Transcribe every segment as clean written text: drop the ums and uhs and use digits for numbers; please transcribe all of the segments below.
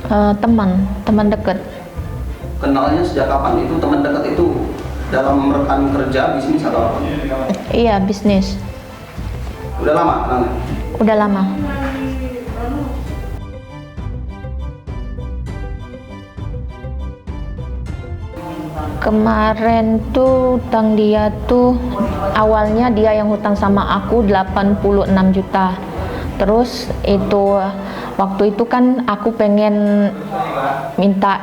Teman dekat. Kenalnya sejak kapan itu teman dekat itu? Dalam rekan kerja, bisnis atau apa? Iya, bisnis. Udah lama kenalnya? Udah lama. Kemarin tuh hutang dia tuh awalnya dia yang hutang sama aku 86 juta. Terus itu waktu itu kan aku pengen minta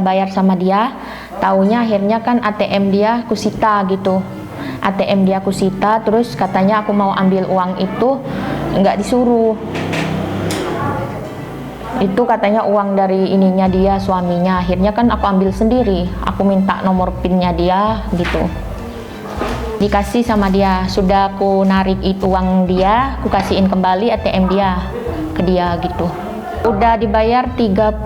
bayar sama dia. Taunya akhirnya kan ATM dia kusita gitu. ATM dia kusita, terus katanya aku mau ambil uang itu nggak disuruh. Itu katanya uang dari ininya dia, suaminya. Akhirnya kan aku ambil sendiri, aku minta nomor pinnya dia gitu, dikasih sama dia. Sudah aku narik itu uang dia, aku kasihin kembali ATM dia ke dia gitu. Udah dibayar 35.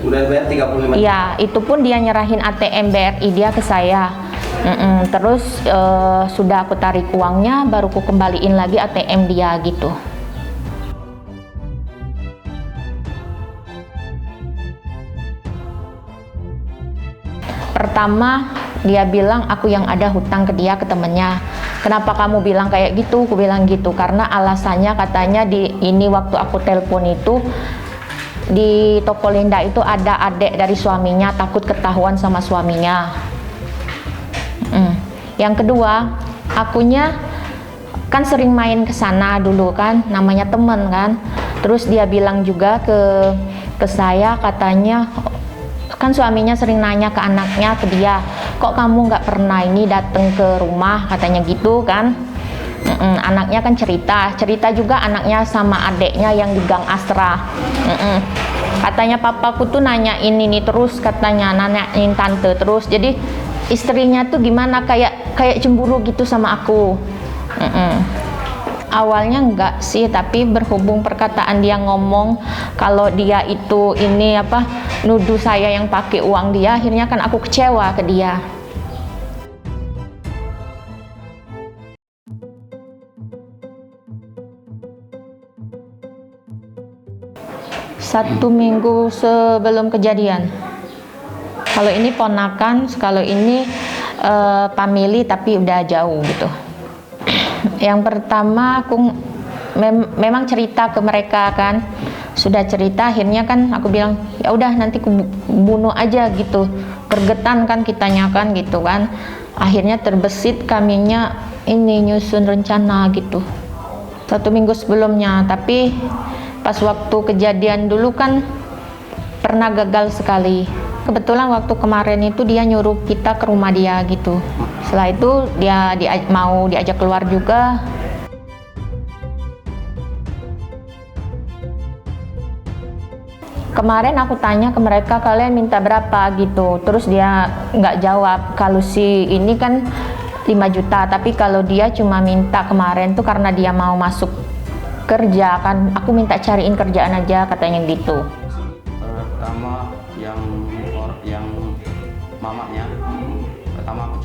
Udah dibayar 35? Iya, itu pun dia nyerahin ATM BRI dia ke saya. Terus sudah aku tarik uangnya, baru aku kembaliin lagi ATM dia gitu. Pertama dia bilang aku yang ada hutang ke dia, ke temennya. Kenapa kamu bilang kayak gitu? Aku bilang gitu karena alasannya katanya ini waktu aku telepon itu di toko Linda itu ada adik dari suaminya, takut ketahuan sama suaminya. Yang kedua, akunya kan sering main ke sana dulu kan, namanya temen kan. Terus dia bilang juga ke saya, katanya kan suaminya sering nanya ke anaknya, ke dia, kok kamu nggak pernah ini datang ke rumah, katanya gitu kan. Anaknya kan cerita juga anaknya sama adeknya yang di Gang Astra. Katanya papaku tuh nanyain ini terus, katanya nanyain tante terus. Jadi istrinya tuh gimana, kayak cemburu gitu sama aku. Awalnya enggak sih, tapi berhubung perkataan dia ngomong kalau dia itu ini nuduh saya yang pakai uang dia, akhirnya kan aku kecewa ke dia. Satu minggu sebelum kejadian. Kalau ini ponakan, kalau ini family tapi udah jauh gitu. Yang pertama aku memang cerita ke mereka kan, sudah cerita, akhirnya kan aku bilang ya udah nanti aku bunuh aja gitu, gergetan kan kitanya kan gitu kan. Akhirnya terbesit kaminya ini nyusun rencana gitu 1 minggu sebelumnya. Tapi pas waktu kejadian dulu kan pernah gagal sekali. Kebetulan waktu kemarin itu dia nyuruh kita ke rumah dia gitu. Setelah itu dia mau diajak keluar juga. Kemarin aku tanya ke mereka, kalian minta berapa gitu. Terus dia nggak jawab. Kalau si ini kan 5 juta, tapi kalau dia cuma minta kemarin tuh karena dia mau masuk kerja kan. Aku minta cariin kerjaan aja, katanya gitu. Pertama yang mamanya, pertama aku